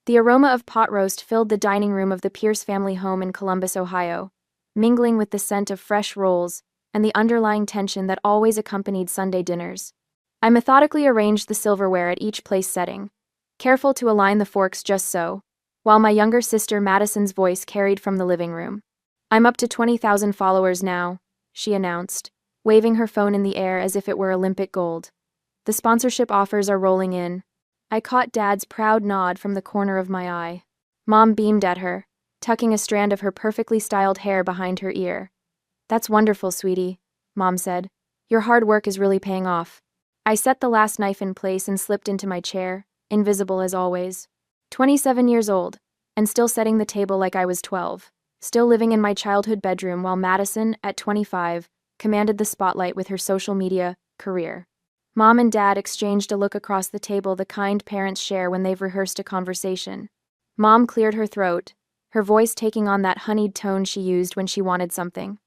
The aroma of pot roast filled the dining room of the Pierce family home in Columbus, Ohio, mingling with the scent of fresh rolls and the underlying tension that always accompanied Sunday dinners. I methodically arranged the silverware at each place setting, careful to align the forks just so, while my younger sister Madison's voice carried from the living room. "I'm up to 20,000 followers now," she announced, waving her phone in the air as if it were Olympic gold. "The sponsorship offers are rolling in." I caught Dad's proud nod from the corner of my eye. Mom beamed at her, tucking a strand of her perfectly styled hair behind her ear. "That's wonderful, sweetie," Mom said. "Your hard work is really paying off." I set the last knife in place and slipped into my chair, invisible as always. 27 years old, and still setting the table like I was 12. Still living in my childhood bedroom while Madison, at 25, commanded the spotlight with her social media career. Mom and Dad exchanged a look across the table the kind parents share when they've rehearsed a conversation. Mom cleared her throat, her voice taking on that honeyed tone she used when she wanted something.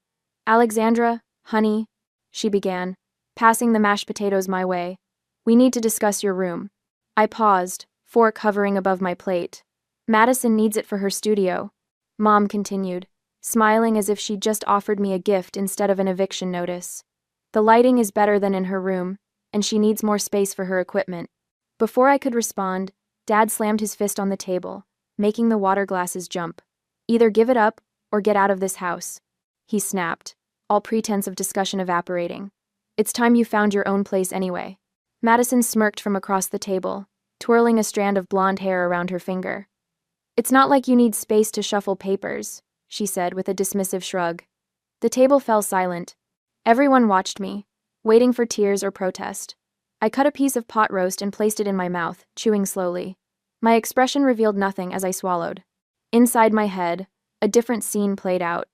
"Alexandra, honey," she began, passing the mashed potatoes my way. "We need to discuss your room." I paused, fork hovering above my plate. "Madison needs it for her studio," Mom continued, smiling as if she'd just offered me a gift instead of an eviction notice. "The lighting is better than in her room, and she needs more space for her equipment." Before I could respond, Dad slammed his fist on the table, making the water glasses jump. "Either give it up, or get out of this house," he snapped, all pretense of discussion evaporating. "It's time you found your own place anyway." Madison smirked from across the table, twirling a strand of blonde hair around her finger. "It's not like you need space to shuffle papers," she said with a dismissive shrug. The table fell silent. Everyone watched me, waiting for tears or protest. I cut a piece of pot roast and placed it in my mouth, chewing slowly. My expression revealed nothing as I swallowed. Inside my head, a different scene played out.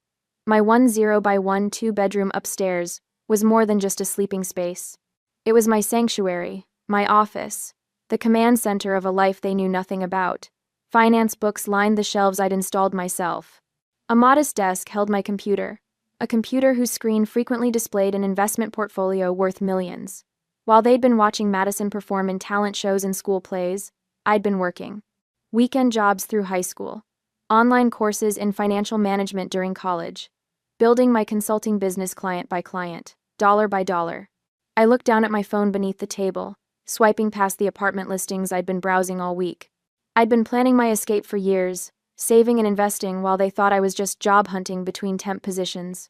My 10 by 1 two-bedroom upstairs was more than just a sleeping space. It was my sanctuary, my office, the command center of a life they knew nothing about. Finance books lined the shelves I'd installed myself. A modest desk held my computer, a computer whose screen frequently displayed an investment portfolio worth millions. While they'd been watching Madison perform in talent shows and school plays, I'd been working. Weekend jobs through high school, online courses in financial management during college, building my consulting business client by client, dollar by dollar. I looked down at my phone beneath the table, swiping past the apartment listings I'd been browsing all week. I'd been planning my escape for years, saving and investing while they thought I was just job hunting between temp positions.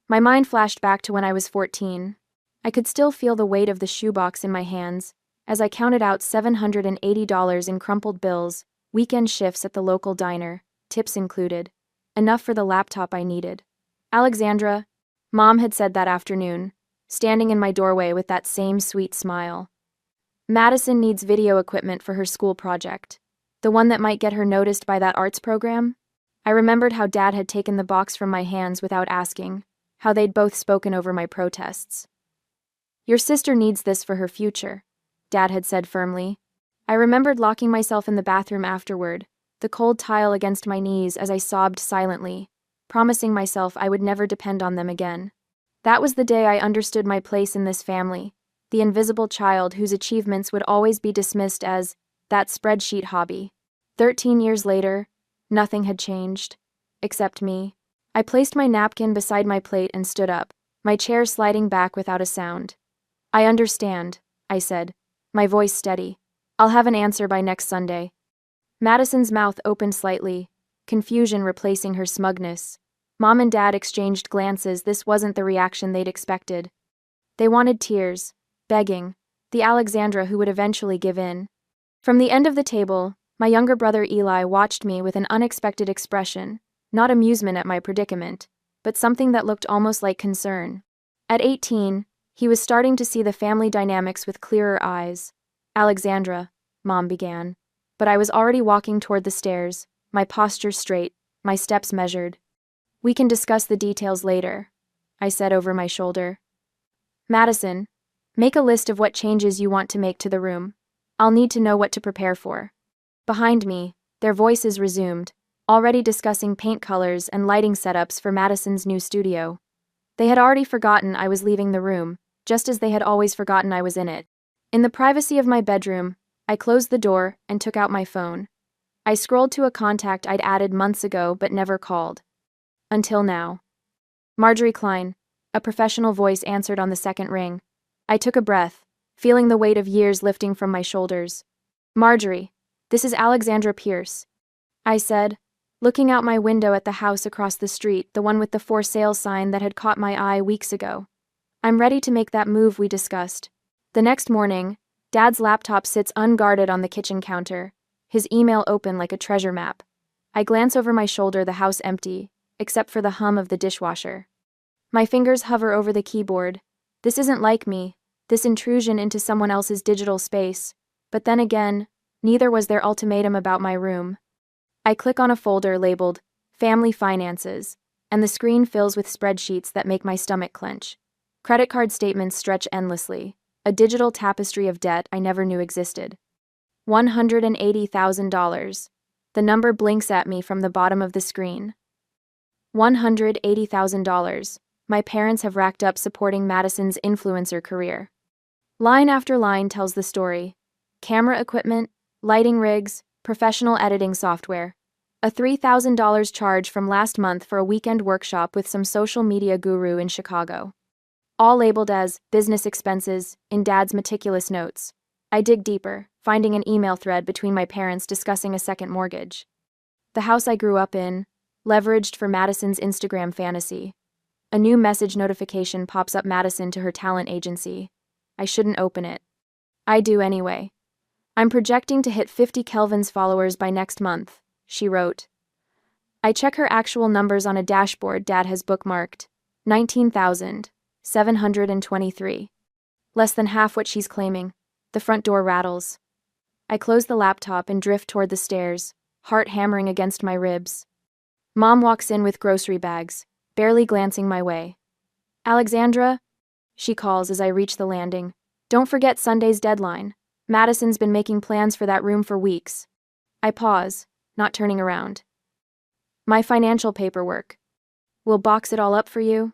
My mind flashed back to when I was 14. I could still feel the weight of the shoebox in my hands as I counted out $780 in crumpled bills, weekend shifts at the local diner, tips included, enough for the laptop I needed. "Alexandra," Mom had said that afternoon, standing in my doorway with that same sweet smile. "Madison needs video equipment for her school project. The one that might get her noticed by that arts program?" I remembered how Dad had taken the box from my hands without asking, how they'd both spoken over my protests. "Your sister needs this for her future," Dad had said firmly. I remembered locking myself in the bathroom afterward, the cold tile against my knees as I sobbed silently, promising myself I would never depend on them again. That was the day I understood my place in this family, the invisible child whose achievements would always be dismissed as that spreadsheet hobby. 13 years later, nothing had changed. Except me. I placed my napkin beside my plate and stood up, my chair sliding back without a sound. "I understand," I said, my voice steady. "I'll have an answer by next Sunday." Madison's mouth opened slightly, confusion replacing her smugness. Mom and Dad exchanged glances. This wasn't the reaction they'd expected. They wanted tears, begging, the Alexandra who would eventually give in. From the end of the table, my younger brother Eli watched me with an unexpected expression, not amusement at my predicament, but something that looked almost like concern. At 18, he was starting to see the family dynamics with clearer eyes. "Alexandra," Mom began, but I was already walking toward the stairs, my posture straight, my steps measured. "We can discuss the details later," I said over my shoulder. "Madison, make a list of what changes you want to make to the room. I'll need to know what to prepare for." Behind me, their voices resumed, already discussing paint colors and lighting setups for Madison's new studio. They had already forgotten I was leaving the room, just as they had always forgotten I was in it. In the privacy of my bedroom, I closed the door and took out my phone. I scrolled to a contact I'd added months ago but never called. Until now. Marjorie Klein, a professional voice answered on the second ring. I took a breath, feeling the weight of years lifting from my shoulders. Marjorie, this is Alexandra Pierce, I said, looking out my window at the house across the street, the one with the for sale sign that had caught my eye weeks ago. I'm ready to make that move we discussed. The next morning, Dad's laptop sits unguarded on the kitchen counter, his email open like a treasure map. I glance over my shoulder, the house empty, except for the hum of the dishwasher. My fingers hover over the keyboard. This isn't like me, this intrusion into someone else's digital space. But then again, neither was their ultimatum about my room. I click on a folder labeled Family Finances, and the screen fills with spreadsheets that make my stomach clench. Credit card statements stretch endlessly, a digital tapestry of debt I never knew existed. $180,000. The number blinks at me from the bottom of the screen. $180,000. My parents have racked up supporting Madison's influencer career. Line after line tells the story. Camera equipment, lighting rigs, professional editing software. A $3,000 charge from last month for a weekend workshop with some social media guru in Chicago. All labeled as business expenses in Dad's meticulous notes. I dig deeper, finding an email thread between my parents discussing a second mortgage. The house I grew up in, leveraged for Madison's Instagram fantasy. A new message notification pops up: Madison to her talent agency. I shouldn't open it. I do anyway. I'm projecting to hit 50 Kelvin's followers by next month, she wrote. I check her actual numbers on a dashboard Dad has bookmarked. 19,723. Less than half what she's claiming. The front door rattles. I close the laptop and drift toward the stairs, heart hammering against my ribs. Mom walks in with grocery bags, barely glancing my way. Alexandra, she calls as I reach the landing. Don't forget Sunday's deadline. Madison's been making plans for that room for weeks. I pause, not turning around. My financial paperwork. We'll box it all up for you?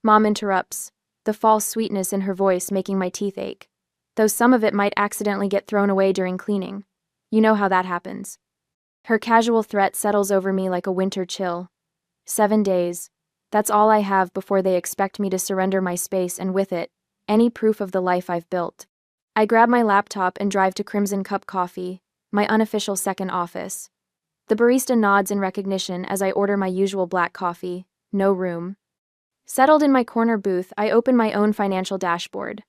Mom interrupts, the false sweetness in her voice making my teeth ache. Though some of it might accidentally get thrown away during cleaning. You know how that happens. Her casual threat settles over me like a winter chill. 7 days. That's all I have before they expect me to surrender my space and with it, any proof of the life I've built. I grab my laptop and drive to Crimson Cup Coffee, my unofficial second office. The barista nods in recognition as I order my usual black coffee, no room. Settled in my corner booth, I open my own financial dashboard.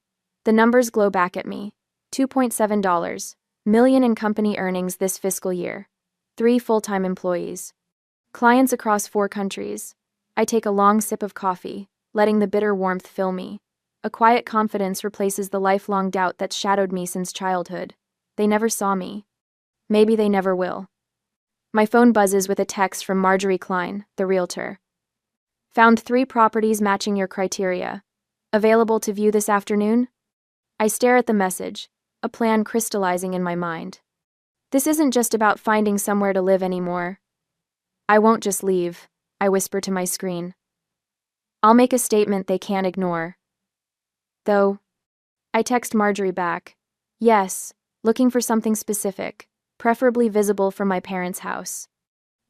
The numbers glow back at me. $2.7 million in company earnings this fiscal year. 3 full-time employees. Clients across 4 countries. I take a long sip of coffee, letting the bitter warmth fill me. A quiet confidence replaces the lifelong doubt that's shadowed me since childhood. They never saw me. Maybe they never will. My phone buzzes with a text from Marjorie Klein, the realtor. Found 3 properties matching your criteria. Available to view this afternoon? I stare at the message, a plan crystallizing in my mind. This isn't just about finding somewhere to live anymore. I won't just leave, I whisper to my screen. I'll make a statement they can't ignore. Though, I text Marjorie back. Yes, looking for something specific, preferably visible from my parents' house.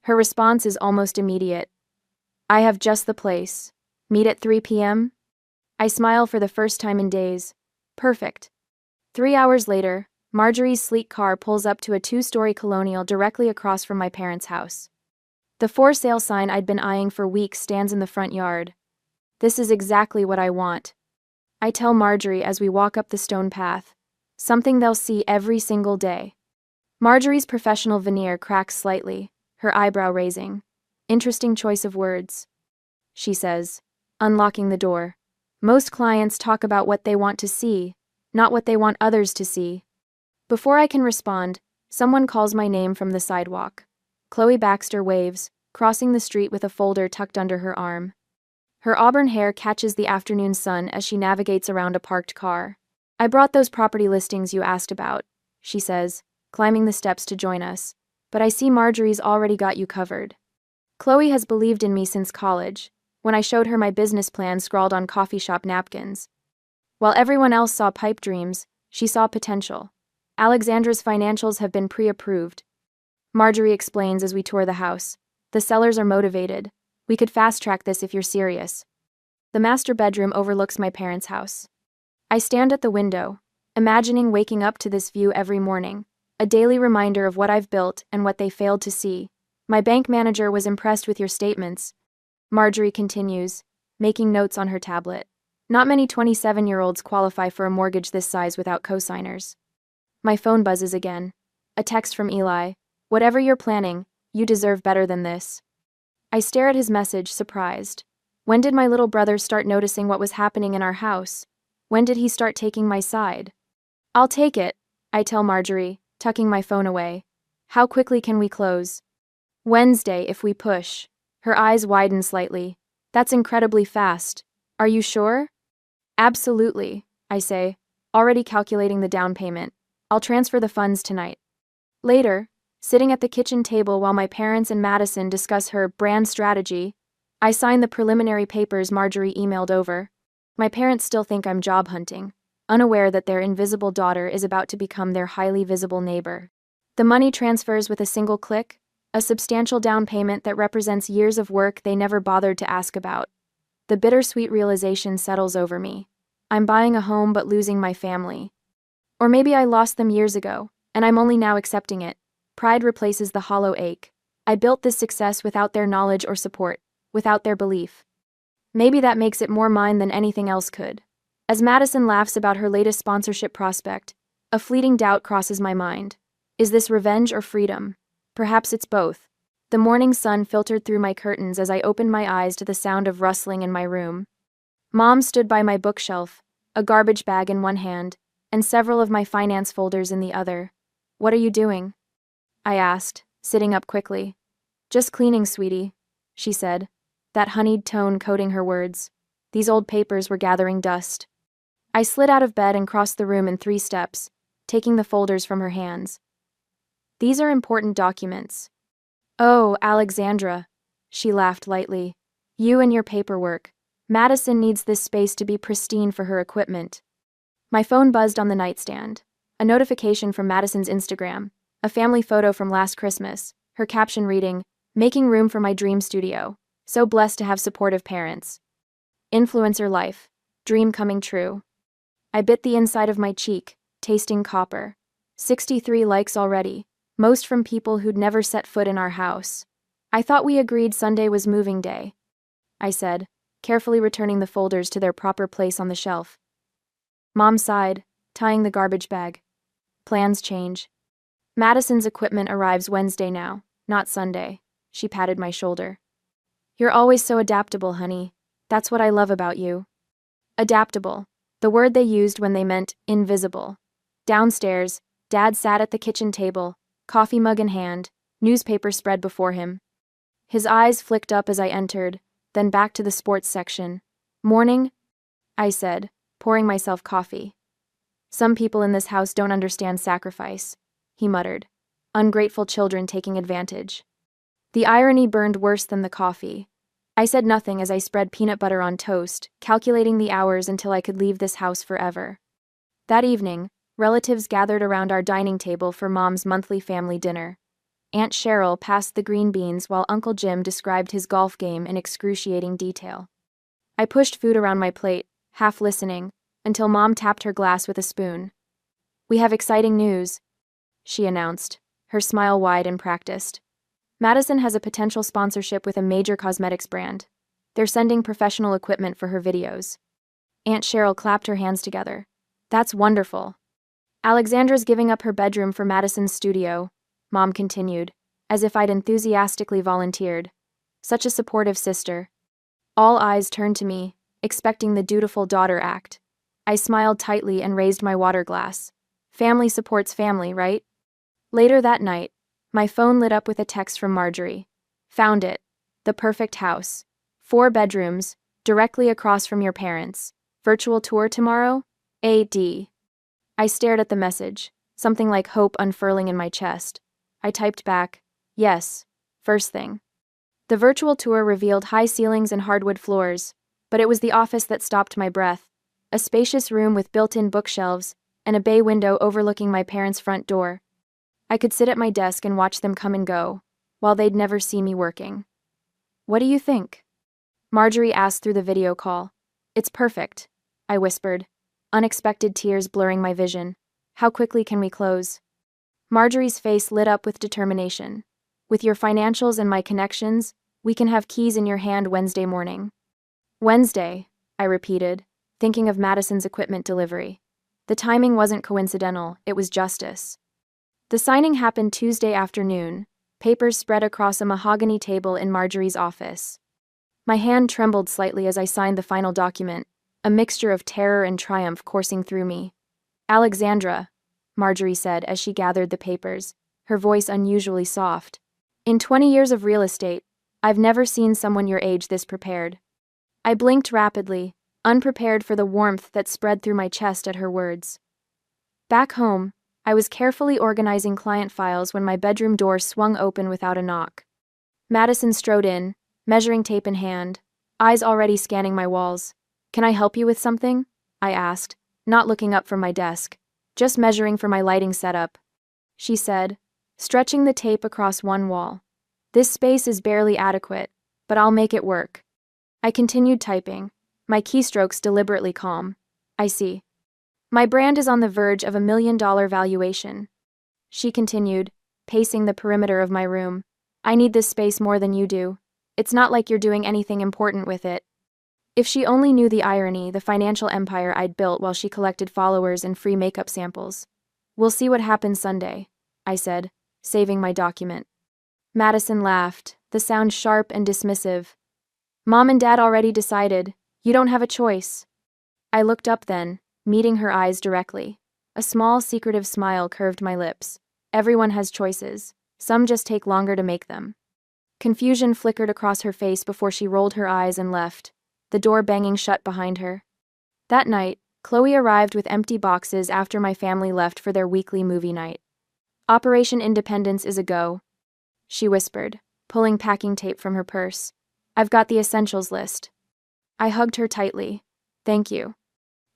Her response is almost immediate. I have just the place. Meet at 3 p.m.? I smile for the first time in days. Perfect. 3 hours later, Marjorie's sleek car pulls up to a 2-story colonial directly across from my parents' house. The for sale sign I'd been eyeing for weeks stands in the front yard. This is exactly what I want. I tell Marjorie as we walk up the stone path. Something they'll see every single day. Marjorie's professional veneer cracks slightly, her eyebrow raising. Interesting choice of words, she says, unlocking the door. Most clients talk about what they want to see, not what they want others to see. Before I can respond, someone calls my name from the sidewalk. Chloe Baxter waves, crossing the street with a folder tucked under her arm. Her auburn hair catches the afternoon sun as she navigates around a parked car. I brought those property listings you asked about, she says, climbing the steps to join us. But I see Marjorie's already got you covered. Chloe has believed in me since college, when I showed her my business plan scrawled on coffee shop napkins. While everyone else saw pipe dreams, she saw potential. Alexandra's financials have been pre-approved. Marjorie explains as we tour the house. The sellers are motivated. We could fast-track this if you're serious. The master bedroom overlooks my parents' house. I stand at the window, imagining waking up to this view every morning, a daily reminder of what I've built and what they failed to see. My bank manager was impressed with your statements. Marjorie continues, making notes on her tablet. Not many 27-year-olds qualify for a mortgage this size without co-signers. My phone buzzes again. A text from Eli. Whatever you're planning, you deserve better than this. I stare at his message, surprised. When did my little brother start noticing what was happening in our house? When did he start taking my side? I'll take it, I tell Marjorie, tucking my phone away. How quickly can we close? Wednesday, if we push. Her eyes widen slightly. That's incredibly fast. Are you sure? Absolutely, I say, already calculating the down payment. I'll transfer the funds tonight. Later, sitting at the kitchen table while my parents and Madison discuss her brand strategy, I sign the preliminary papers Marjorie emailed over. My parents still think I'm job hunting, unaware that their invisible daughter is about to become their highly visible neighbor. The money transfers with a single click, a substantial down payment that represents years of work they never bothered to ask about. The bittersweet realization settles over me. I'm buying a home but losing my family. Or maybe I lost them years ago, and I'm only now accepting it. Pride replaces the hollow ache. I built this success without their knowledge or support, without their belief. Maybe that makes it more mine than anything else could. As Madison laughs about her latest sponsorship prospect, a fleeting doubt crosses my mind. Is this revenge or freedom? Perhaps it's both. The morning sun filtered through my curtains as I opened my eyes to the sound of rustling in my room. Mom stood by my bookshelf, a garbage bag in one hand, and several of my finance folders in the other. What are you doing? I asked, sitting up quickly. Just cleaning, sweetie, she said, that honeyed tone coating her words. These old papers were gathering dust. I slid out of bed and crossed the room in 3 steps, taking the folders from her hands. These are important documents. Oh, Alexandra, she laughed lightly. You and your paperwork. Madison needs this space to be pristine for her equipment. My phone buzzed on the nightstand. A notification from Madison's Instagram. A family photo from last Christmas, her caption reading, "Making room for my dream studio. So blessed to have supportive parents." Influencer life. Dream coming true. I bit the inside of my cheek, tasting copper. 63 likes already, most from people who'd never set foot in our house. I thought we agreed Sunday was moving day, I said, carefully returning the folders to their proper place on the shelf. Mom sighed, tying the garbage bag. Plans change. Madison's equipment arrives Wednesday now, not Sunday. She patted my shoulder. You're always so adaptable, honey. That's what I love about you. Adaptable, the word they used when they meant invisible. Downstairs, Dad sat at the kitchen table, coffee mug in hand, newspaper spread before him. His eyes flicked up as I entered, then back to the sports section. Morning? I said, pouring myself coffee. Some people in this house don't understand sacrifice, he muttered. Ungrateful children taking advantage. The irony burned worse than the coffee. I said nothing as I spread peanut butter on toast, calculating the hours until I could leave this house forever. That evening, relatives gathered around our dining table for Mom's monthly family dinner. Aunt Cheryl passed the green beans while Uncle Jim described his golf game in excruciating detail. I pushed food around my plate, half listening, until Mom tapped her glass with a spoon. We have exciting news, she announced, her smile wide and practiced. Madison has a potential sponsorship with a major cosmetics brand. They're sending professional equipment for her videos. Aunt Cheryl clapped her hands together. That's wonderful. Alexandra's giving up her bedroom for Madison's studio, Mom continued, as if I'd enthusiastically volunteered. Such a supportive sister. All eyes turned to me, expecting the dutiful daughter act. I smiled tightly and raised my water glass. Family supports family, right? Later that night, my phone lit up with a text from Marjorie. Found it. The perfect house. 4 bedrooms, directly across from your parents. Virtual tour tomorrow? AD. I stared at the message, something like hope unfurling in my chest. I typed back, yes, first thing. The virtual tour revealed high ceilings and hardwood floors, but it was the office that stopped my breath. A spacious room with built-in bookshelves and a bay window overlooking my parents' front door. I could sit at my desk and watch them come and go, while they'd never see me working. "What do you think?" Marjorie asked through the video call. "It's perfect," I whispered, unexpected tears blurring my vision. "How quickly can we close?" Marjorie's face lit up with determination. "With your financials and my connections, we can have keys in your hand Wednesday morning." "Wednesday," I repeated, thinking of Madison's equipment delivery. The timing wasn't coincidental, it was justice. The signing happened Tuesday afternoon, papers spread across a mahogany table in Marjorie's office. My hand trembled slightly as I signed the final document, a mixture of terror and triumph coursing through me. "Alexandra," Marjorie said as she gathered the papers, her voice unusually soft. "In 20 years of real estate, I've never seen someone your age this prepared." I blinked rapidly, unprepared for the warmth that spread through my chest at her words. Back home, I was carefully organizing client files when my bedroom door swung open without a knock. Madison strode in, measuring tape in hand, eyes already scanning my walls. "Can I help you with something?" I asked, not looking up from my desk, just measuring for my lighting setup. She said, stretching the tape across one wall. "This space is barely adequate, but I'll make it work." I continued typing, my keystrokes deliberately calm. "I see. My brand is on the verge of $1 million valuation." She continued, pacing the perimeter of my room. "I need this space more than you do. It's not like you're doing anything important with it." If she only knew the irony, the financial empire I'd built while she collected followers and free makeup samples. "We'll see what happens Sunday," I said, saving my document. Madison laughed, the sound sharp and dismissive. "Mom and Dad already decided. You don't have a choice." I looked up then, meeting her eyes directly. A small, secretive smile curved my lips. Everyone has choices. Some just take longer to make them. Confusion flickered across her face before she rolled her eyes and left, the door banging shut behind her. That night, Chloe arrived with empty boxes after my family left for their weekly movie night. "Operation Independence is a go," she whispered, pulling packing tape from her purse. "I've got the essentials list." I hugged her tightly. "Thank you."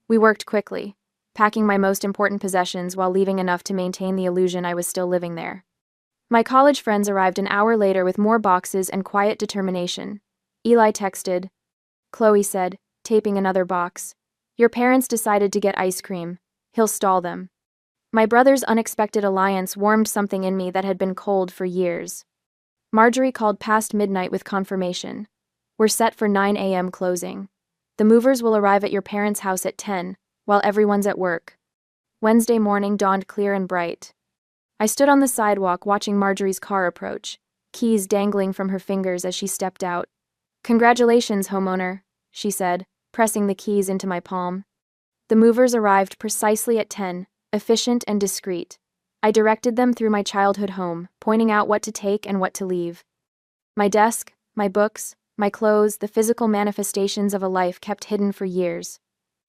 We worked quickly, packing my most important possessions while leaving enough to maintain the illusion I was still living there. My college friends arrived an hour later with more boxes and quiet determination. Eli texted. Chloe said, taping another box. "Your parents decided to get ice cream. He'll stall them." My brother's unexpected alliance warmed something in me that had been cold for years. Marjorie called past midnight with confirmation. "We're set for 9 a.m. closing. The movers will arrive at your parents' house at 10, while everyone's at work." Wednesday morning dawned clear and bright. I stood on the sidewalk watching Marjorie's car approach, keys dangling from her fingers as she stepped out. "Congratulations, homeowner," she said, pressing the keys into my palm. The movers arrived precisely at 10, efficient and discreet. I directed them through my childhood home, pointing out what to take and what to leave. My desk, my books, my clothes, the physical manifestations of a life kept hidden for years.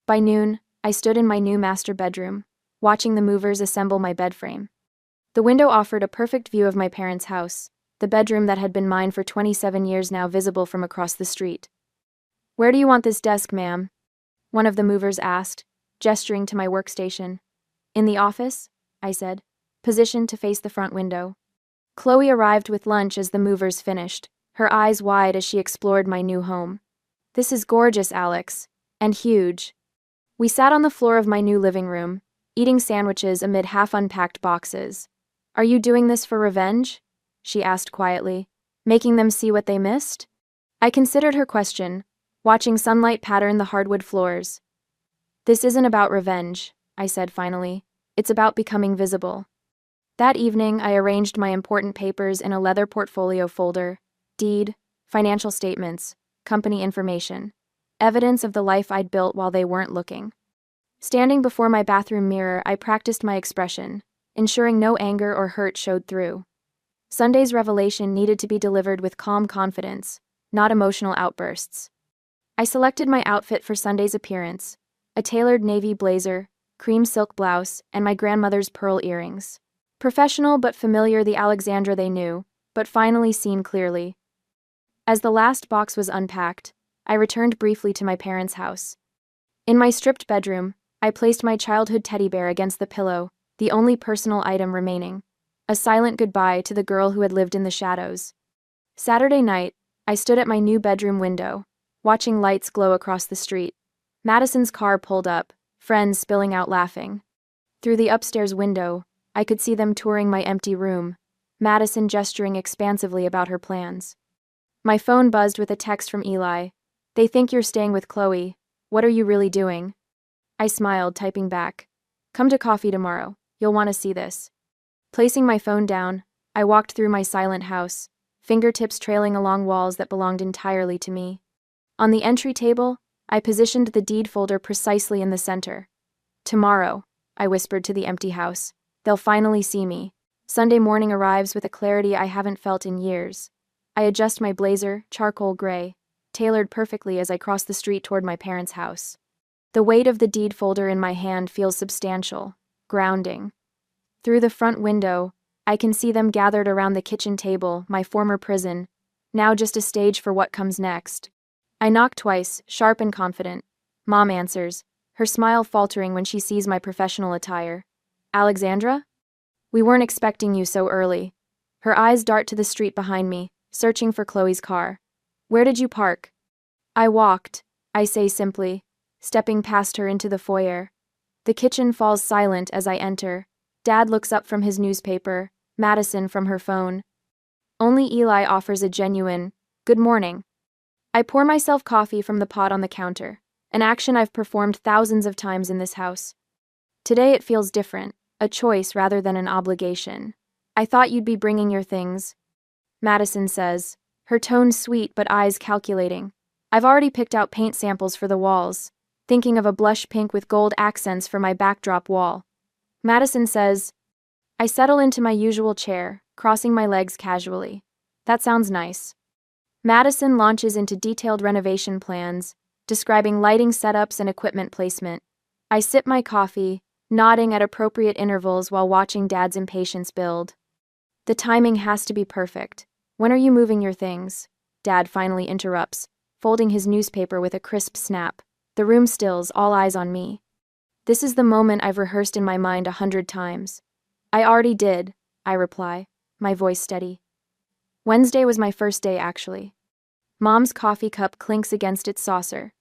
By noon, I stood in my new master bedroom, watching the movers assemble my bed frame. The window offered a perfect view of my parents' house, the bedroom that had been mine for 27 years now visible from across the street. "Where do you want this desk, ma'am?" one of the movers asked, gesturing to my workstation. "In the office," I said, positioned to face the front window. Chloe arrived with lunch as the movers finished, her eyes wide as she explored my new home. "This is gorgeous, Alex. And huge." We sat on the floor of my new living room, eating sandwiches amid half-unpacked boxes. "Are you doing this for revenge?" she asked quietly, "making them see what they missed?" I considered her question, watching sunlight pattern the hardwood floors. "This isn't about revenge," I said finally. "It's about becoming visible." That evening, I arranged my important papers in a leather portfolio folder: deed, financial statements, company information, evidence of the life I'd built while they weren't looking. Standing before my bathroom mirror, I practiced my expression, ensuring no anger or hurt showed through. Sunday's revelation needed to be delivered with calm confidence, not emotional outbursts. I selected my outfit for Sunday's appearance: a tailored navy blazer, cream silk blouse, and my grandmother's pearl earrings. Professional but familiar, the Alexandra they knew, but finally seen clearly. As the last box was unpacked, I returned briefly to my parents' house. In my stripped bedroom, I placed my childhood teddy bear against the pillow, the only personal item remaining. a silent goodbye to the girl who had lived in the shadows. Saturday night, I stood at my new bedroom window, watching lights glow across the street. Madison's car pulled up, friends spilling out laughing. Through the upstairs window, I could see them touring my empty room, Madison gesturing expansively about her plans. My phone buzzed with a text from Eli. "They think you're staying with Chloe. What are you really doing?" I smiled, typing back. "Come to coffee tomorrow. You'll want to see this." Placing my phone down, I walked through my silent house, fingertips trailing along walls that belonged entirely to me. On the entry table, I positioned the deed folder precisely in the center. "Tomorrow," I whispered to the empty house, "they'll finally see me." Sunday morning arrives with a clarity I haven't felt in years. I adjust my blazer, charcoal gray, tailored perfectly as I cross the street toward my parents' house. The weight of the deed folder in my hand feels substantial, grounding. Through the front window, I can see them gathered around the kitchen table, my former prison, now just a stage for what comes next. I knock twice, sharp and confident. Mom answers, her smile faltering when she sees my professional attire. "Alexandra? We weren't expecting you so early." Her eyes dart to the street behind me, searching for Chloe's car. "Where did you park?" "I walked," I say simply, stepping past her into the foyer. The kitchen falls silent as I enter. Dad looks up from his newspaper, Madison from her phone. Only Eli offers a genuine, "Good morning." I pour myself coffee from the pot on the counter, an action I've performed thousands of times in this house. Today it feels different, a choice rather than an obligation. "I thought you'd be bringing your things," Madison says, her tone sweet but eyes calculating. "I've already picked out paint samples for the walls, thinking of a blush pink with gold accents for my backdrop wall." Madison says, I settle into my usual chair, crossing my legs casually. "That sounds nice." Madison launches into detailed renovation plans, describing lighting setups and equipment placement. I sip my coffee, nodding at appropriate intervals while watching Dad's impatience build. The timing has to be perfect. "When are you moving your things?" Dad finally interrupts, folding his newspaper with a crisp snap. The room stills, all eyes on me. This is the moment I've rehearsed in my mind 100 times. "I already did," I reply, my voice steady. Wednesday was my first day, actually. Mom's coffee cup clinks against its saucer.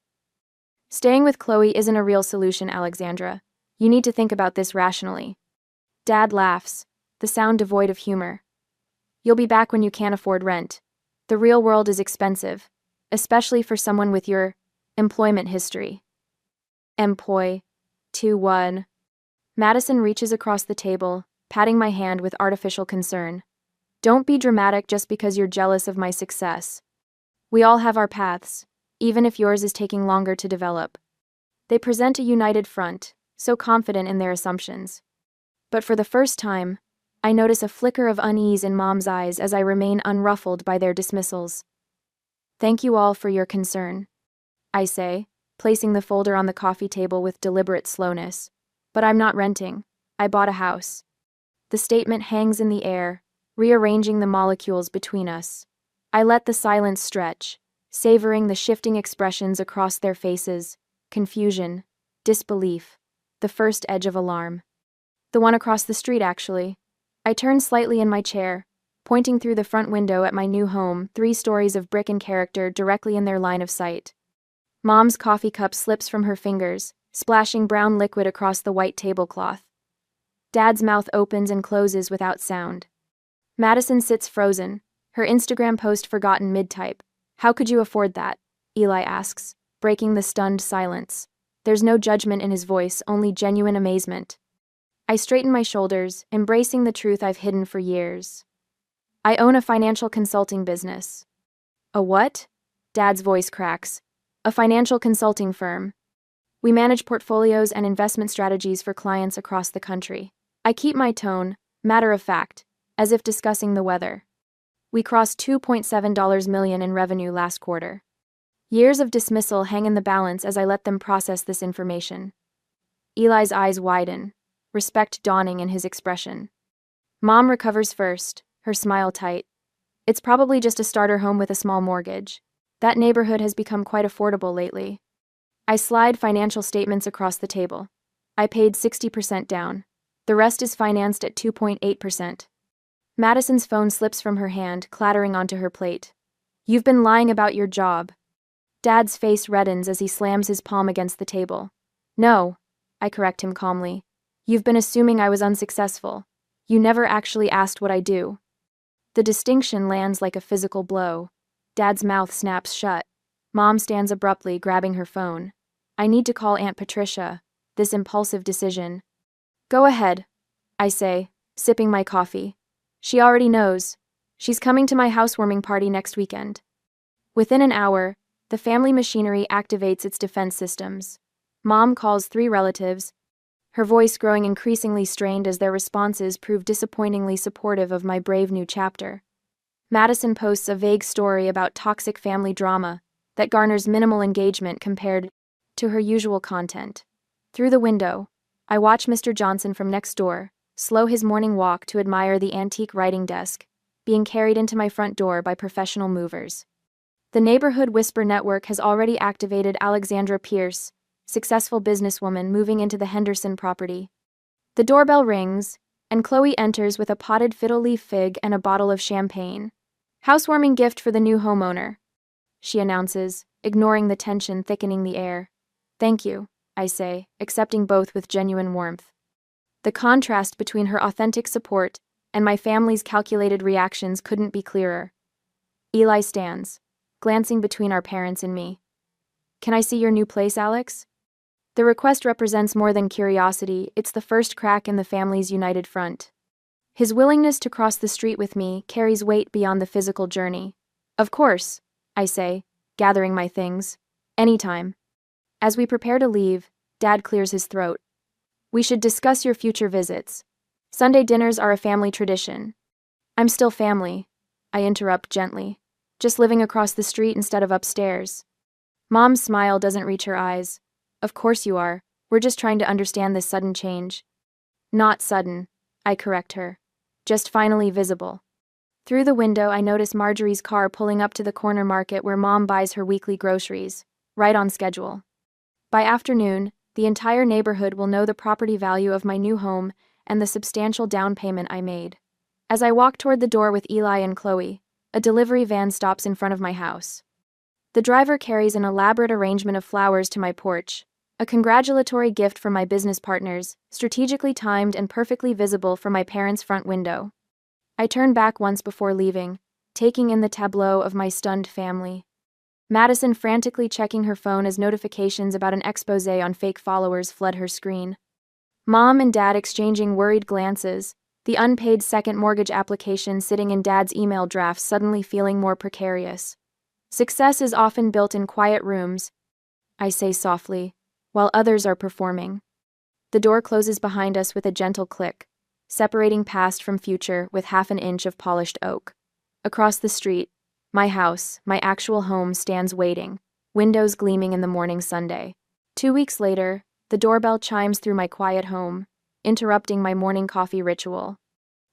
"Staying with Chloe isn't a real solution, Alexandra. You need to think about this rationally." Dad laughs, the sound devoid of humor. "You'll be back when you can't afford rent. The real world is expensive, especially for someone with your employment history." Employ. 2-1. Madison reaches across the table, patting my hand with artificial concern. "Don't be dramatic just because you're jealous of my success. We all have our paths, even if yours is taking longer to develop." They present a united front, so confident in their assumptions. But for the first time, I notice a flicker of unease in Mom's eyes as I remain unruffled by their dismissals. "Thank you all for your concern," I say, placing the folder on the coffee table with deliberate slowness. "But I'm not renting. I bought a house." The statement hangs in the air, rearranging the molecules between us. I let the silence stretch, savoring the shifting expressions across their faces: confusion, disbelief, the first edge of alarm. "The one across the street, actually." I turn slightly in my chair, pointing through the front window at my new home, 3 stories of brick and character directly in their line of sight. Mom's coffee cup slips from her fingers, splashing brown liquid across the white tablecloth. Dad's mouth opens and closes without sound. Madison sits frozen, her Instagram post forgotten mid-type. "How could you afford that?" Eli asks, breaking the stunned silence. There's no judgment in his voice, only genuine amazement. I straighten my shoulders, embracing the truth I've hidden for years. "I own a financial consulting business." "A what?" Dad's voice cracks. "A financial consulting firm. We manage portfolios and investment strategies for clients across the country." I keep my tone, matter of fact, as if discussing the weather. "We crossed $2.7 million in revenue last quarter." Years of dismissal hang in the balance as I let them process this information. Eli's eyes widen, respect dawning in his expression. Mom recovers first, her smile tight. "It's probably just a starter home with a small mortgage. That neighborhood has become quite affordable lately." I slide financial statements across the table. I paid 60% down. The rest is financed at 2.8%. Madison's phone slips from her hand, clattering onto her plate. You've been lying about your job. Dad's face reddens as he slams his palm against the table. No, I correct him calmly. You've been assuming I was unsuccessful. You never actually asked what I do. The distinction lands like a physical blow. Dad's mouth snaps shut. Mom stands abruptly, grabbing her phone. I need to call Aunt Patricia. This impulsive decision. Go ahead, I say, sipping my coffee. She already knows. She's coming to my housewarming party next weekend. Within an hour, the family machinery activates its defense systems. Mom calls 3 relatives, her voice growing increasingly strained as their responses prove disappointingly supportive of my brave new chapter. Madison posts a vague story about toxic family drama that garners minimal engagement compared to her usual content. Through the window, I watch Mr. Johnson from next door slow his morning walk to admire the antique writing desk being carried into my front door by professional movers. The Neighborhood Whisper Network has already activated Alexandra Pierce, successful businesswoman moving into the Henderson property. The doorbell rings, and Chloe enters with a potted fiddle leaf fig and a bottle of champagne. Housewarming gift for the new homeowner, she announces, ignoring the tension thickening the air. Thank you, I say, accepting both with genuine warmth. The contrast between her authentic support and my family's calculated reactions couldn't be clearer. Eli stands, glancing between our parents and me. Can I see your new place, Alex? The request represents more than curiosity, it's the first crack in the family's united front. His willingness to cross the street with me carries weight beyond the physical journey. Of course, I say, gathering my things. Anytime. As we prepare to leave, Dad clears his throat. We should discuss your future visits. Sunday dinners are a family tradition. I'm still family, I interrupt gently. Just living across the street instead of upstairs. Mom's smile doesn't reach her eyes. Of course you are. We're just trying to understand this sudden change. Not sudden, I correct her. Just finally visible. Through the window, I notice Marjorie's car pulling up to the corner market where Mom buys her weekly groceries, right on schedule. By afternoon, the entire neighborhood will know the property value of my new home and the substantial down payment I made. As I walk toward the door with Eli and Chloe, a delivery van stops in front of my house. The driver carries an elaborate arrangement of flowers to my porch, a congratulatory gift from my business partners, strategically timed and perfectly visible from my parents' front window. I turn back once before leaving, taking in the tableau of my stunned family. Madison frantically checking her phone as notifications about an expose on fake followers flood her screen. Mom and Dad exchanging worried glances, the unpaid second mortgage application sitting in Dad's email draft suddenly feeling more precarious. Success is often built in quiet rooms, I say softly, while others are performing. The door closes behind us with a gentle click, separating past from future with half an inch of polished oak. Across the street, my house, my actual home, stands waiting, windows gleaming in the morning Sunday. 2 weeks later, the doorbell chimes through my quiet home, interrupting my morning coffee ritual.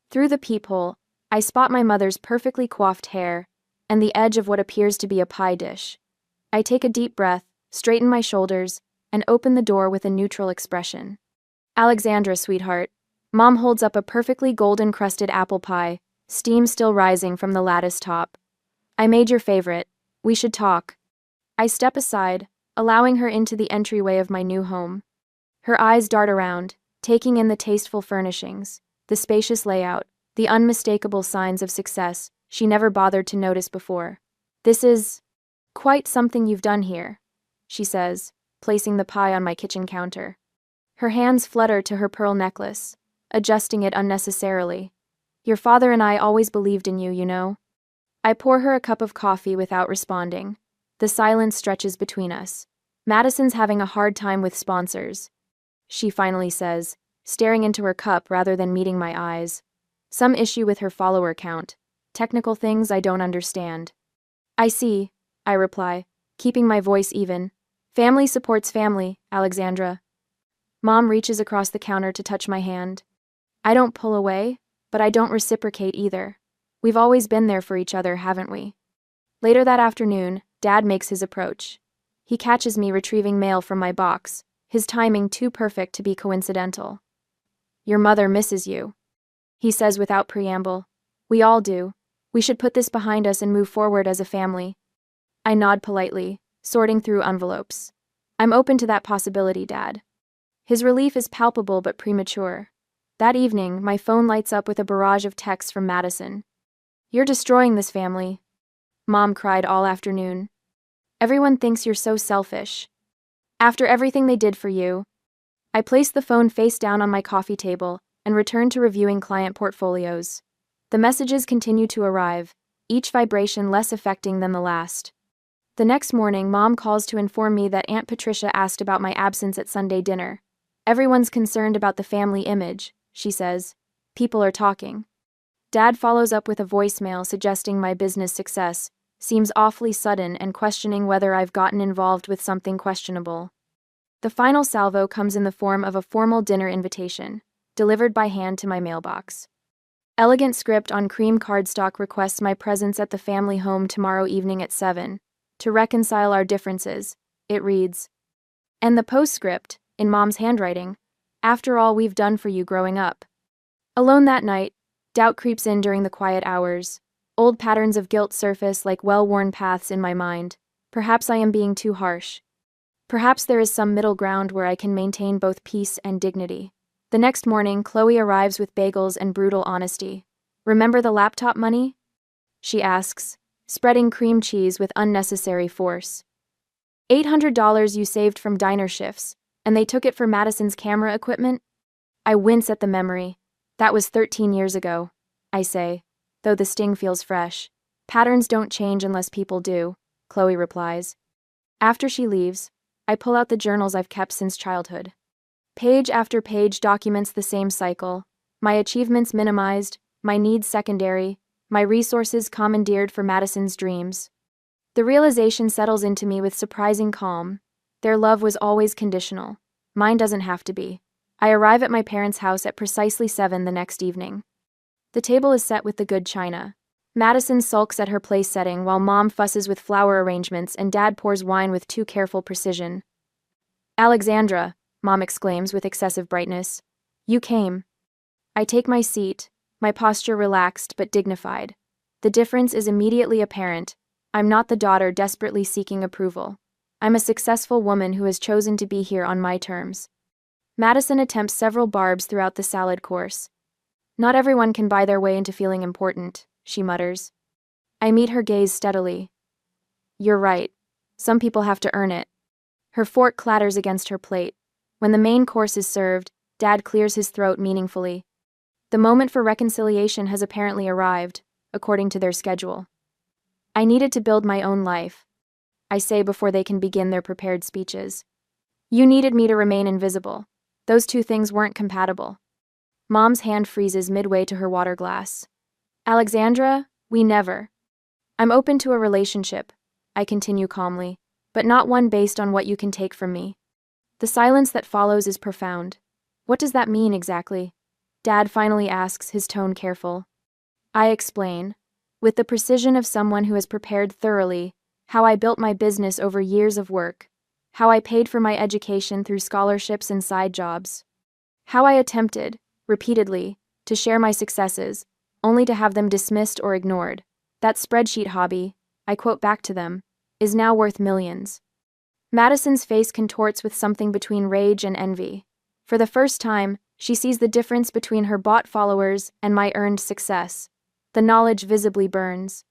Through the peephole, I spot my mother's perfectly coiffed hair and the edge of what appears to be a pie dish. I take a deep breath, straighten my shoulders, and open the door with a neutral expression. Alexandra, sweetheart. Mom holds up a perfectly golden-crusted apple pie, steam still rising from the lattice top. I made your favorite. We should talk. I step aside, allowing her into the entryway of my new home. Her eyes dart around, taking in the tasteful furnishings, the spacious layout, the unmistakable signs of success she never bothered to notice before. This is quite something you've done here, she says, placing the pie on my kitchen counter. Her hands flutter to her pearl necklace, adjusting it unnecessarily. Your father and I always believed in you, you know. I pour her a cup of coffee without responding. The silence stretches between us. Madison's having a hard time with sponsors, she finally says, staring into her cup rather than meeting my eyes. Some issue with her follower count. Technical things I don't understand. I see, I reply, keeping my voice even. Family supports family, Alexandra. Mom reaches across the counter to touch my hand. I don't pull away, but I don't reciprocate either. We've always been there for each other, haven't we? Later that afternoon, Dad makes his approach. He catches me retrieving mail from my box, his timing too perfect to be coincidental. Your mother misses you, he says without preamble. We all do. We should put this behind us and move forward as a family. I nod politely, sorting through envelopes. I'm open to that possibility, Dad. His relief is palpable but premature. That evening, my phone lights up with a barrage of texts from Madison. You're destroying this family. Mom cried all afternoon. Everyone thinks you're so selfish. After everything they did for you. I placed the phone face down on my coffee table and returned to reviewing client portfolios. The messages continue to arrive, each vibration less affecting than the last. The next morning, Mom calls to inform me that Aunt Patricia asked about my absence at Sunday dinner. Everyone's concerned about the family image, she says. People are talking. Dad follows up with a voicemail suggesting my business success seems awfully sudden and questioning whether I've gotten involved with something questionable. The final salvo comes in the form of a formal dinner invitation, delivered by hand to my mailbox. Elegant script on cream cardstock requests my presence at the family home tomorrow evening at 7. To reconcile our differences, it reads. And the postscript, in Mom's handwriting, after all we've done for you growing up. Alone that night, doubt creeps in during the quiet hours. Old patterns of guilt surface like well-worn paths in my mind. Perhaps I am being too harsh. Perhaps there is some middle ground where I can maintain both peace and dignity. The next morning, Chloe arrives with bagels and brutal honesty. Remember the laptop money? She asks, spreading cream cheese with unnecessary force. $800 you saved from diner shifts, and they took it for Madison's camera equipment? I wince at the memory. That was 13 years ago, I say, though the sting feels fresh. Patterns don't change unless people do, Chloe replies. After she leaves, I pull out the journals I've kept since childhood. Page after page documents the same cycle, my achievements minimized, my needs secondary, my resources commandeered for Madison's dreams. The realization settles into me with surprising calm. Their love was always conditional. Mine doesn't have to be. I arrive at my parents' house at precisely 7 the next evening. The table is set with the good china. Madison sulks at her place setting while Mom fusses with flower arrangements and Dad pours wine with too careful precision. Alexandra, Mom exclaims with excessive brightness. You came. I take my seat, my posture relaxed but dignified. The difference is immediately apparent. I'm not the daughter desperately seeking approval. I'm a successful woman who has chosen to be here on my terms. Madison attempts several barbs throughout the salad course. Not everyone can buy their way into feeling important, she mutters. I meet her gaze steadily. You're right. Some people have to earn it. Her fork clatters against her plate. When the main course is served, Dad clears his throat meaningfully. The moment for reconciliation has apparently arrived, according to their schedule. I needed to build my own life, I say before they can begin their prepared speeches. You needed me to remain invisible. Those two things weren't compatible. Mom's hand freezes midway to her water glass. Alexandra, we never. I'm open to a relationship, I continue calmly, but not one based on what you can take from me. The silence that follows is profound. What does that mean exactly? Dad finally asks, his tone careful. I explain, with the precision of someone who has prepared thoroughly, how I built my business over years of work, how I paid for my education through scholarships and side jobs, how I attempted, repeatedly, to share my successes, only to have them dismissed or ignored. That spreadsheet hobby, I quote back to them, is now worth millions. Madison's face contorts with something between rage and envy. For the first time, she sees the difference between her bought followers and my earned success. The knowledge visibly burns.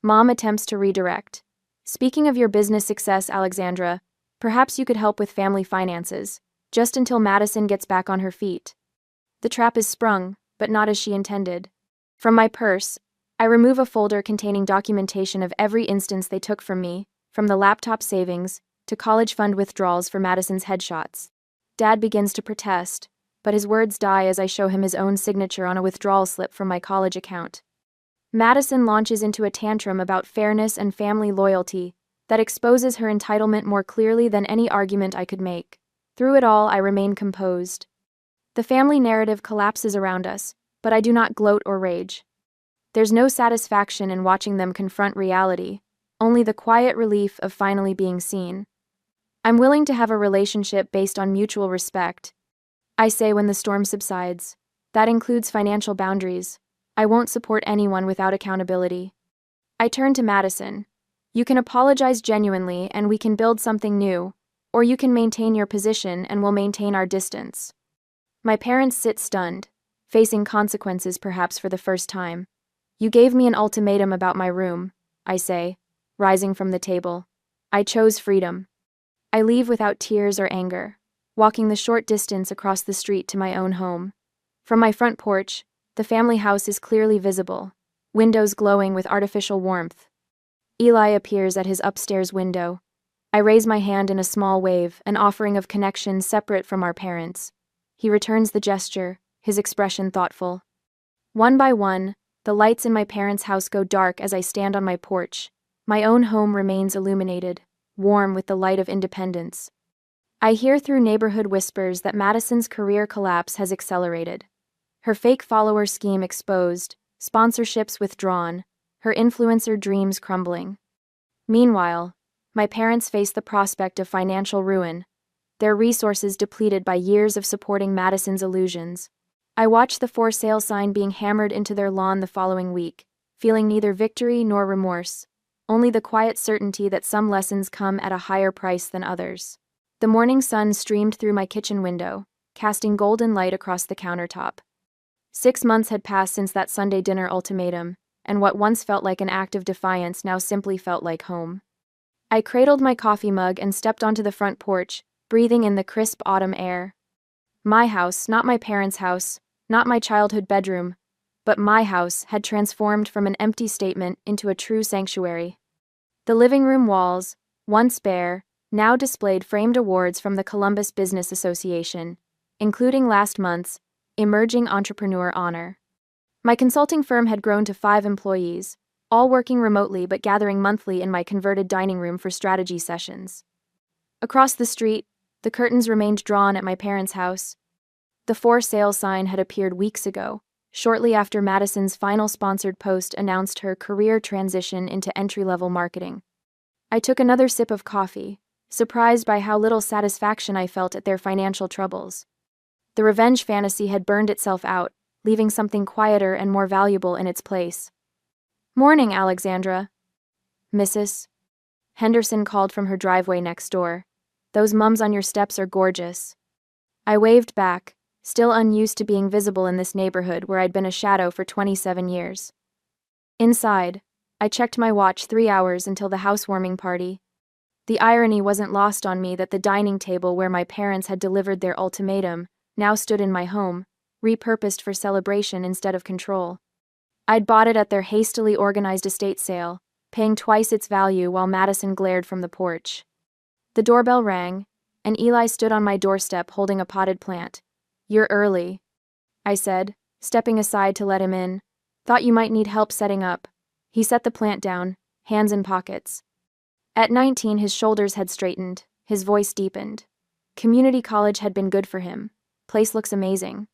Mom attempts to redirect. Speaking of your business success, Alexandra, perhaps you could help with family finances, just until Madison gets back on her feet. The trap is sprung, but not as she intended. From my purse, I remove a folder containing documentation of every instance they took from me, from the laptop savings to college fund withdrawals for Madison's headshots. Dad begins to protest, but his words die as I show him his own signature on a withdrawal slip from my college account. Madison launches into a tantrum about fairness and family loyalty that exposes her entitlement more clearly than any argument I could make. Through it all, I remain composed. The family narrative collapses around us, but I do not gloat or rage. There's no satisfaction in watching them confront reality, only the quiet relief of finally being seen. I'm willing to have a relationship based on mutual respect, I say when the storm subsides. That includes financial boundaries. I won't support anyone without accountability. I turned to Madison. You can apologize genuinely and we can build something new, or you can maintain your position and we'll maintain our distance. My parents sit stunned, facing consequences perhaps for the first time. You gave me an ultimatum about my room, I say, rising from the table. I chose freedom. I leave without tears or anger, walking the short distance across the street to my own home. From my front porch, the family house is clearly visible, windows glowing with artificial warmth. Eli appears at his upstairs window. I raise my hand in a small wave, an offering of connection separate from our parents. He returns the gesture, his expression thoughtful. One by one, the lights in my parents' house go dark as I stand on my porch. My own home remains illuminated, warm with the light of independence. I hear through neighborhood whispers that Madison's career collapse has accelerated. Her fake follower scheme exposed, sponsorships withdrawn, her influencer dreams crumbling. Meanwhile, my parents face the prospect of financial ruin, their resources depleted by years of supporting Madison's illusions. I watch the for sale sign being hammered into their lawn the following week, feeling neither victory nor remorse, only the quiet certainty that some lessons come at a higher price than others. The morning sun streamed through my kitchen window, casting golden light across the countertop. 6 months had passed since that Sunday dinner ultimatum, and what once felt like an act of defiance now simply felt like home. I cradled my coffee mug and stepped onto the front porch, breathing in the crisp autumn air. My house, not my parents' house, not my childhood bedroom, but my house had transformed from an empty statement into a true sanctuary. The living room walls, once bare, now displayed framed awards from the Columbus Business Association, including last month's Emerging Entrepreneur Honor. My consulting firm had grown to 5 employees, all working remotely but gathering monthly in my converted dining room for strategy sessions. Across the street, the curtains remained drawn at my parents' house. The for sale sign had appeared weeks ago, shortly after Madison's final sponsored post announced her career transition into entry-level marketing. I took another sip of coffee, surprised by how little satisfaction I felt at their financial troubles. The revenge fantasy had burned itself out, leaving something quieter and more valuable in its place. "Morning, Alexandra." "Mrs. Henderson called from her driveway next door. "Those mums on your steps are gorgeous." I waved back, still unused to being visible in this neighborhood where I'd been a shadow for 27 years. Inside, I checked my watch 3 hours until the housewarming party. The irony wasn't lost on me that the dining table where my parents had delivered their ultimatum now stood in my home, repurposed for celebration instead of control. I'd bought it at their hastily organized estate sale, paying twice its value while Madison glared from the porch. The doorbell rang, and Eli stood on my doorstep holding a potted plant. "You're early," I said, stepping aside to let him in. "Thought you might need help setting up." He set the plant down, hands in pockets. At 19, his shoulders had straightened, his voice deepened. Community college had been good for him. "Place looks amazing."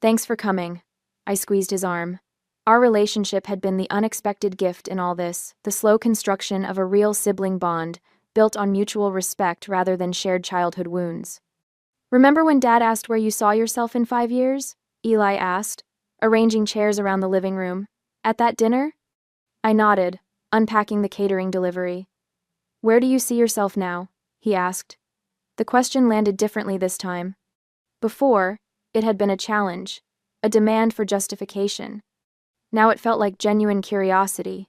"Thanks for coming." I squeezed his arm. Our relationship had been the unexpected gift in all this, the slow construction of a real sibling bond, built on mutual respect rather than shared childhood wounds. "Remember when Dad asked where you saw yourself in 5 years?" Eli asked, arranging chairs around the living room. "At that dinner?" I nodded, unpacking the catering delivery. "Where do you see yourself now?" he asked. The question landed differently this time. Before, it had been a challenge, a demand for justification. Now it felt like genuine curiosity.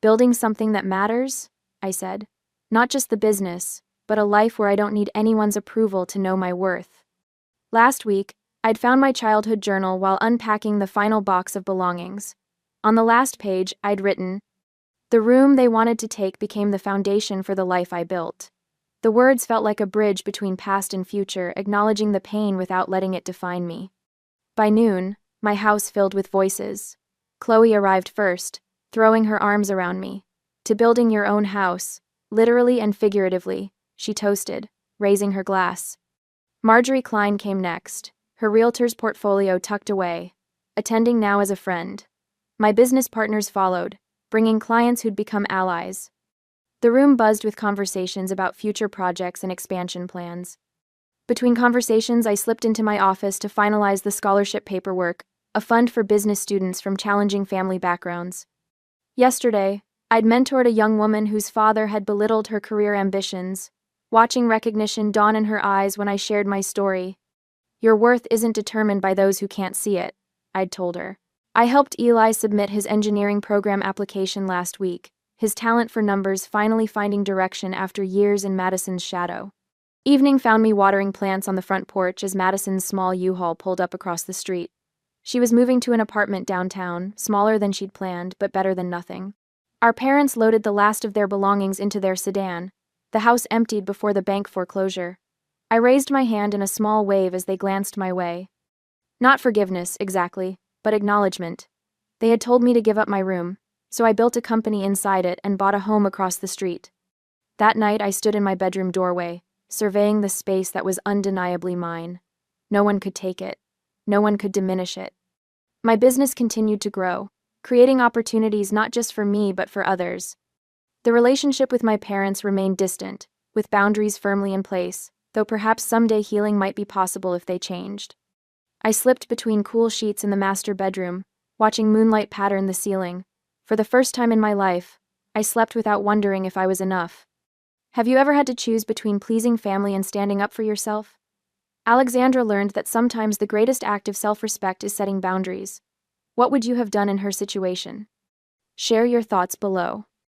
"Building something that matters," I said. "Not just the business, but a life where I don't need anyone's approval to know my worth." Last week, I'd found my childhood journal while unpacking the final box of belongings. On the last page, I'd written, "The room they wanted to take became the foundation for the life I built." The words felt like a bridge between past and future, acknowledging the pain without letting it define me. By noon, my house filled with voices. Chloe arrived first, throwing her arms around me. "To building your own house, literally and figuratively," she toasted, raising her glass. Marjorie Klein came next, her realtor's portfolio tucked away, attending now as a friend. My business partners followed, bringing clients who'd become allies. The room buzzed with conversations about future projects and expansion plans. Between conversations, I slipped into my office to finalize the scholarship paperwork, a fund for business students from challenging family backgrounds. Yesterday, I'd mentored a young woman whose father had belittled her career ambitions, watching recognition dawn in her eyes when I shared my story. Your worth isn't determined by those who can't see it, I'd told her. I helped Eli submit his engineering program application last week, his talent for numbers finally finding direction after years in Madison's shadow. Evening found me watering plants on the front porch as Madison's small U-Haul pulled up across the street. She was moving to an apartment downtown, smaller than she'd planned, but better than nothing. Our parents loaded the last of their belongings into their sedan. The house emptied before the bank foreclosure. I raised my hand in a small wave as they glanced my way. Not forgiveness, exactly, but acknowledgement. They had told me to give up my room, so I built a company inside it and bought a home across the street. That night I stood in my bedroom doorway, surveying the space that was undeniably mine. No one could take it. No one could diminish it. My business continued to grow, creating opportunities not just for me but for others. The relationship with my parents remained distant, with boundaries firmly in place, though perhaps someday healing might be possible if they changed. I slipped between cool sheets in the master bedroom, watching moonlight pattern the ceiling. For the first time in my life, I slept without wondering if I was enough. Have you ever had to choose between pleasing family and standing up for yourself? Alexandra learned that sometimes the greatest act of self-respect is setting boundaries. What would you have done in her situation? Share your thoughts below.